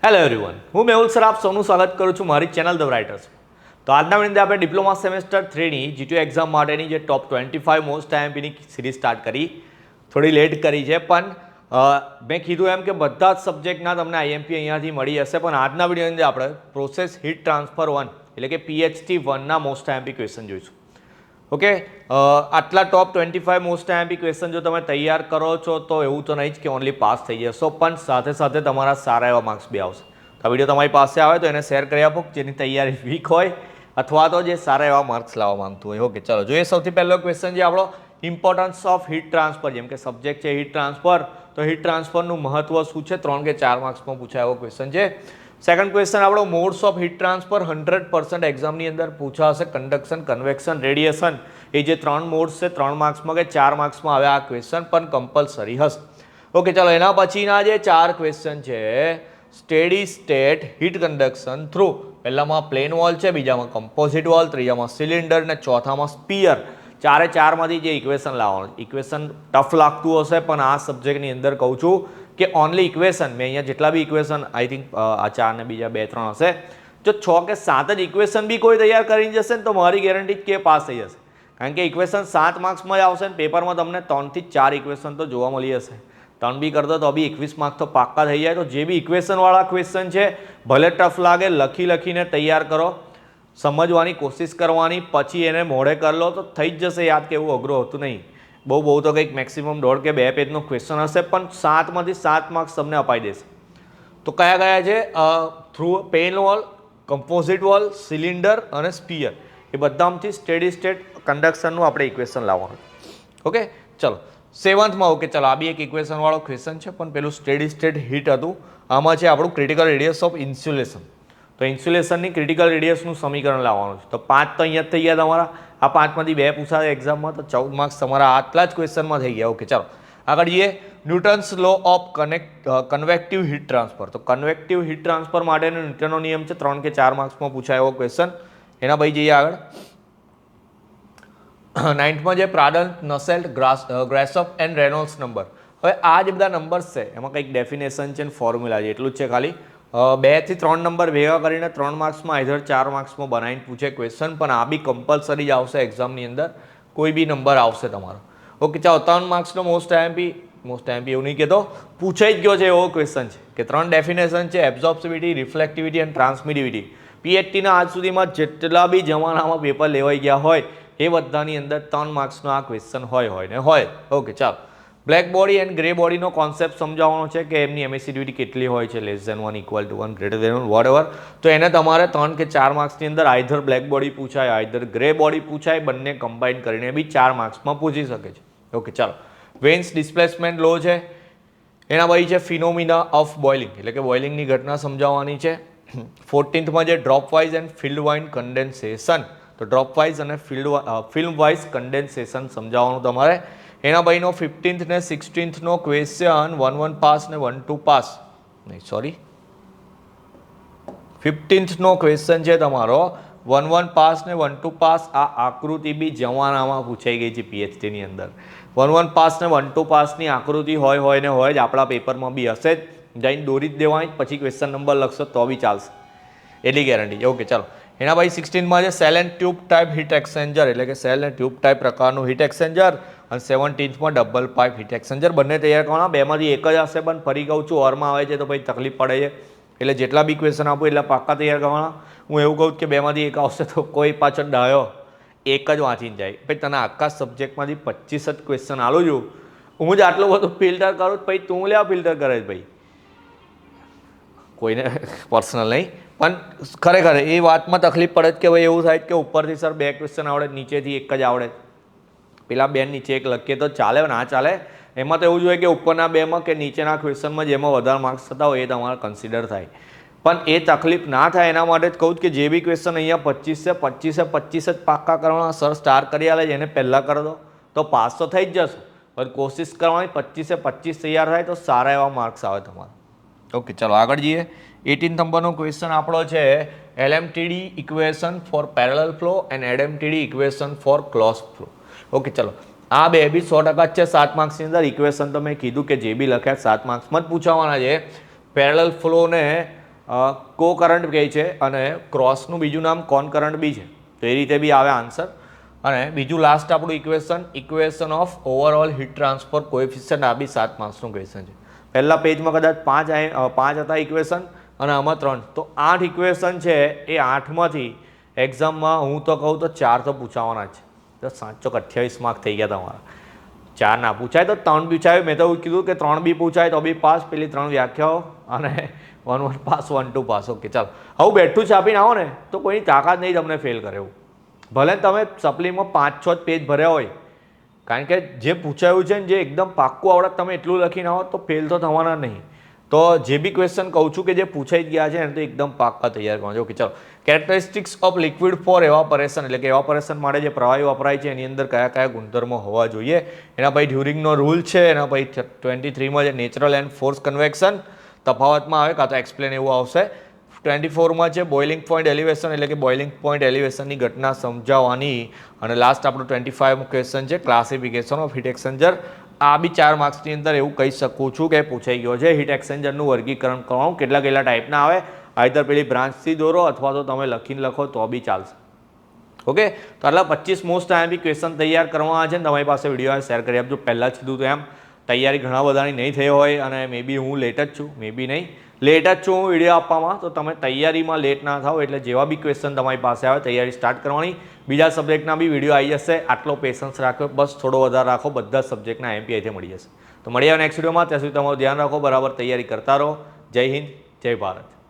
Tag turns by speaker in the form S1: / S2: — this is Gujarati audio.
S1: હેલો એવરીવન, હું મેહુલ સર આપ સૌનું સ્વાગત કરું છું મારી ચેનલ ધ રાઇટર્સ. તો આજના વિડીયોની આપણે ડિપ્લોમા સેમેસ્ટર 3ની GTU એક્ઝામ માટેની જે ટોપ 25 મોસ્ટ આઈએમપીની સિરીઝ સ્ટાર્ટ કરી. થોડી લેટ કરી છે, પણ મેં કીધું એમ કે બધા જ સબ્જેક્ટના તમને આઈએમપી અહીંયાથી મળી હશે. પણ આજના વિડીયોની અંદર આપણે પ્રોસેસ હીટ ટ્રાન્સફર 1 એટલે કે PHT 1ના મોસ્ટ આઈએમપી ક્વેશ્ચન જોઈશું. ઓકે, આટલા ટોપ 25 મોસ્ટ આઈએમપી ક્વેશ્ચન જો તમે તૈયાર કરો છો તો એવું તો નહીં જ કે ઓનલી પાસ થઈ જશો, પણ સાથે સાથે તમારા સારા એવા માર્ક્સ બી આવશે. તો આ વિડીયો તમારી પાસે આવે તો એને શેર કરી આપો, જેની તૈયારી વીક હોય અથવા તો જે સારા એવા માર્ક્સ લાવવા માંગતું હોય. ઓકે, ચલો જોઈએ. સૌથી પહેલો ક્વેશ્ચન છે આપણો ઇમ્પોર્ટન્સ ઓફ હીટ ટ્રાન્સફર. જેમ કે સબ્જેક્ટ છે હીટ ટ્રાન્સફર, તો હીટ ટ્રાન્સફરનું મહત્વ શું છે? 3 કે 4 માર્ક્સમાં પૂછાય એવો ક્વેશ્ચન છે. સેકન્ડ ક્વેશ્ચન આપણો મોડ્સ ઓફ હીટ ટ્રાન્સફર 100% એક્ઝામની અંદર પૂછાશે. કન્ડક્શન, કન્વેક્શન, રેડિયેશન, એ જે 3 મોડ્સ છે 3 માર્ક્સમાં કે 4 માર્ક્સમાં આવે આ ક્વેશ્ચન પણ કમ્પલસરી હશે. ઓકે, ચાલો એના પછીના જે 4 ક્વેશ્ચન છે steady state heat conduction through. પહેલામાં પ્લેન વોલ છે, બીજામાં કમ્પોઝિટ વોલ, ત્રીજામાં સિલિન્ડર ને ચોથામાં સ્પીયર. 4માંથી જે ઇક્વેશન લાવવાનું. ઇક્વેશન ટફ લાગતું હશે, પણ આ સબ્જેક્ટની અંદર કહું છું કે ઓનલી ઇક્વેશન, મેં અહીંયા જેટલા બી ઇક્વેશન આઈ થિંક આ 4 ને બીજા 2-3 હશે, જો 6 કે 7 જ ઇક્વેશન બી કોઈ તૈયાર કરીને જશે ને તો મારી ગેરંટી કે પાસ થઈ જશે. કારણ કે ઇક્વેશન 7 માર્ક્સમાં જ આવશે ને પેપરમાં તમને 3 થી 4 ઇક્વેશન તો જોવા મળી હશે. 3 બી કરતો તો બી 21 માર્ક્સ તો પાક્કા થઈ જાય. તો જે બી ઇક્વેશનવાળા ક્વેશ્ચન છે ભલે ટફ લાગે, લખીને તૈયાર કરો, સમજવાની કોશિશ કરવાની, પછી એને મોઢે કરી લો તો થઈ જ જશે યાદ, કે એવું અઘરું હતું નહીં. બહુ તો કંઈક મેક્સિમમ 1.5 કે 2 પેજનો ક્વેશ્ચન હશે, પણ 7માંથી 7 માર્ક્સ તમને અપાઈ દેશે. તો કયા છે? Through plane wall, composite wall, cylinder અને સ્પીયર. એ બધામાંથી સ્ટેડી સ્ટેટ કન્ડક્શનનું આપણે ઇક્વેશન લાવવાનું. ઓકે, ચલો 7થમાં. ઓકે, ચલો આ બી એક ઇક્વેશનવાળો ક્વેશ્ચન છે, પણ પેલું સ્ટેડી સ્ટેટ હીટ હતું. આમાં છે આપણું ક્રિટિકલ રેડિયસ ઓફ ઇન્સ્યુલેશન. તો ઇન્સ્યુલેશનની ક્રિટિકલ રેડિયસનું સમીકરણ લાવવાનું છે. તો 5 તો અહીંયા જ થઈ ગયા તમારા. આ 5માંથી 2 પૂછાય એક્ઝામમાં, તો 14 માર્ક્સ તમારા આટલા જ ક્વેશ્ચનમાં થઈ ગયા. ઓકે, ચાલો આગળ જઈએ. Newton's law of convective heat transfer. તો કન્વેક્ટિવ હીટ ટ્રાન્સફર માટેનો ન્યૂટનનો નિયમ છે. 3 કે 4 માર્ક્સમાં પૂછાય એવો ક્વેશ્ચન. એના પછી જઈએ આગળ. 9થમાં જે પ્રાડન્ટ, નસેલ્ટ, ગ્રેસોફ એન્ડ રેનોલ્ડ્સ નંબર. હવે આ જે બધા નંબર્સ છે એમાં કંઈક ડેફિનેશન છે અને ફોર્મ્યુલા છે, એટલું જ છે ખાલી. 2 થી 3 નંબર ભેગા કરીને 3 માર્ક્સમાં આઈધર 4 માર્ક્સમાં બનાવીને પૂછે ક્વેશ્ચન, પણ આ બી કમ્પલસરી જ આવશે એક્ઝામની અંદર. કોઈ બી નંબર આવશે તમારો. ઓકે, ચાલો 3 માર્ક્સનો મોસ્ટ આઈએમપી એવું નહીં કહેતો, પૂછાઈ જ ગયો છે એવો ક્વેશ્ચન છે કે 3 ડેફિનેશન છે: એબ્ઝોર્બિવિટી, રિફ્લેક્ટિવિટી અને ટ્રાન્સમિટિવિટી. PHTના આજ સુધીમાં જેટલા બી જમાનામાં પેપર લેવાઈ ગયા હોય એ બધાની અંદર 3 માર્ક્સનો આ ક્વેશ્ચન હોય. ઓકે, ચાલો. બ્લેક બોડી એન્ડ ગ્રે બોડીનો કોન્સેપ્ટ સમજાવવાનો છે કે એમની એમિસિવિટી કેટલી હોય છે, <1, = 1, > 1, વોટએવર. તો એને તમારે 3 કે 4 માર્ક્સની અંદર આઈધર બ્લેક બોડી પૂછાય, આઈધર ગ્રે બોડી પૂછાય, બંને કમ્બાઈન કરીને બી 4 માર્ક્સમાં પૂછી શકે છે. ઓકે, ચાલો. વેન્સ ડિસ્પ્લેસમેન્ટ લો છે. એના પછી છે ફિનોમિના ઓફ બોઇલિંગ, એટલે કે બોઇલિંગની ઘટના સમજાવવાની છે. 14થમાં જે drop wise and field wise condensation. તો ડ્રોપ વાઇઝ અને ફિલ્મ વાઇઝ કન્ડેન્સેશન સમજાવવાનું તમારે. એના પછીનો 15th ને 16thનો ક્વેશ્ચન 1-1 પાસ ને 1-2 પાસ. નહીં, સોરી, 15thનો ક્વેશ્ચન છે તમારો 1-1 પાસ ને 1-2 પાસ. આ આકૃતિ બી જમાનામાં પૂછાઈ ગઈ છે PHTની અંદર. 1-1 પાસ ને 1-2 પાસની આકૃતિ હોય જ આપણા પેપરમાં બી હશે જ. જઈને દોરી જ દેવાની, પછી ક્વેશ્ચન નંબર લખશો તો બી ચાલશે, એટલી ગેરંટી. ઓકે, ચાલો. એના પછી 16માં છે cell and tube type heat exchanger, એટલે કે સેલ અને ટ્યુબ ટાઈપ પ્રકારનું હીટ એક્સચેન્જર. અને 17થમાં ડબલ પાઇપ હીટ એક્સચેન્જર. બંને તૈયાર કરવાના. 2માંથી એક જ હશે, પણ ફરી કહું છું ઓરમાં આવે છે તો પછી તકલીફ પડે છે. એટલે જેટલા બી ક્વેશ્ચન આપું એટલા પાક્કા તૈયાર કરવાના. હું એવું કહું કે 2માંથી એક આવશે તો કોઈ પાછળ ડાયો એક જ વાંચીને જાય. પછી તને આખા સબ્જેક્ટમાંથી 25 જ ક્વેશ્ચન આલું છું. હું જ આટલું બધું ફિલ્ટર કરું, પછી તું લેવા ફિલ્ટર કરે છે ભાઈ. કોઈને પર્સનલ નહીં, પણ ખરેખર એ વાતમાં તકલીફ પડે કે ભાઈ એવું થાય કે ઉપરથી સર 2 ક્વેશ્ચન આવડે, નીચેથી એક જ આવડે. પેલા 2 નીચે એક લખીએ તો ચાલે, ના ચાલે. એમાં તો એવું જોઈએ કે ઉપરના 2માં કે નીચેના ક્વેશ્ચનમાં જેમાં વધારે માર્ક્સ થતા હોય એ તમારે કન્સિડર થાય. પણ એ તકલીફ ના થાય એના માટે જ કહું કે જે બી ક્વેશ્ચન અહીંયા 25 જ પાક્કા કરવાના. સર સ્ટાર કરી આલે છે એને પહેલાં કરી દો તો પાસ તો થઈ જ જશો, પણ કોશિશ કરવાની 25 તૈયાર થાય તો સારા એવા માર્ક્સ આવે તમારા. ઓકે, ચાલો આગળ જઈએ. 18 નંબરનો ક્વેશ્ચન આપણો છે LMTD equation for parallel flow and LMTD equation for close flow. Okay, ચલો. આ બે બી 100% જ છે 7 માર્ક્સની અંદર. ઇક્વેશન તો મેં કીધું કે જે બી લખ્યા 7 માર્ક્સમાં જ પૂછાવાના છે. પેરેલલ ફ્લો ને કો કરંટ કહે છે અને ક્રોસનું બીજું નામ કોન કરંટ બી છે. તો એ રીતે બી આવે આન્સર. અને બીજું લાસ્ટ આપણું equation of overall heat transfer coefficient, આ બી 7 માર્ક્સનું ક્વેશ્ચન છે. પહેલા પેજમાં કદાચ 5 હતા ઇક્વેશન અને આમાં 3, તો 8 ઇક્વેશન છે. એ 8માંથી એક્ઝામમાં હું તો કહું તો 4 તો પૂછાવાના જ છે. તો 7 ચોક 28 માર્ક થઈ ગયા તમારા. 4 ના પૂછાય તો 3 પૂછાય. મેં તો એવું કીધું કે 3 બી પૂછાય તો બી પાસ. પેલી 3 વ્યાખ્યાઓ અને 1 પાસ 1 2 પાસ. ઓકે ચાલો, હવે બેઠું છાપીને આવો ને તો કોઈની તાકાત નહીં તમને ફેલ કરે એવું. ભલે તમે સપ્લીમાં 5-6 જ પેજ ભર્યા હોય, કારણ કે જે પૂછાયું છે ને જે એકદમ પાક્કું આવડત તમે એટલું લખીને આવો તો ફેલ તો થવાના નહીં. તો જે બી ક્વેશ્ચન કહું છું કે જે પૂછાઈ જ ગયા છે એને તો એકદમ પાક્કા તૈયાર કરજો. ઓકે ચાલો, કેરેક્ટરિસ્ટિક્સ ઓફ લિક્વિડ ફોર એવાપોરેશન, એટલે કે એવાપોરેશન માટે જે પ્રવાહી વપરાય છે એની અંદર કયા કયા ગુણધર્મો હોવા જોઈએ. એના પછી ડ્યુરિંગનો રૂલ છે. એના પછી 23માં જે નેચરલ એન્ડ ફોર્સ કન્વેક્શન તફાવતમાં આવે કાં તો એક્સપ્લેન એવું આવશે. 24માં છે બોઇલિંગ પોઈન્ટ એલિવેશન, એટલે કે બોઇલિંગ પોઈન્ટ એલિવેશનની ઘટના સમજાવવાની. અને લાસ્ટ આપણું 25મું ક્વેશ્ચન છે ક્લાસિફિકેશન ઓફ હીટ એક્સચેન્જર. આ બી 4 માર્ક્સની અંદર એવું કહી શકું છું કે પૂછાઈ ગયો છે. હીટ એક્સચેન્જરનું વર્ગીકરણ કરવાનું, કેટલા કેટલા ટાઈપના આવે, આઈધર પેલી બ્રાન્ચથી દોરો અથવા તો તમે લખીને લખો તો બી ચાલશે. ઓકે, તો આટલા 25 મોસ્ટ આઈએમપી ક્વેશ્ચન તૈયાર કરવાના છે. તમારી પાસે વિડીયો શેર કરી આપજો. પહેલાં જ કીધું તો એમ તૈયારી ઘણા બધાની નહીં થઈ હોય અને મે બી હું લેટ જ છું, મે બી નહીં લેટ જ છું હું વિડીયો આપવામાં. તો તમે તૈયારીમાં લેટ ના થાઓ. એટલે જેવા બી ક્વેશ્ચન તમારી પાસે આવે તૈયારી સ્ટાર્ટ કરવાની. બીજા સબ્જેક્ટના બી વિડીયો આવી જશે. આટલો પેશન્સ રાખો, બસ થોડો વધારે રાખો. બધા સબ્જેક્ટના એમપી અહીંથી મળી જશે. તો મળીએ નેક્સ્ટ વિડીયોમાં. ત્યાં સુધી તમારું ધ્યાન રાખો, બરાબર તૈયારી કરતા રહો. જય હિન્દ, જય ભારત.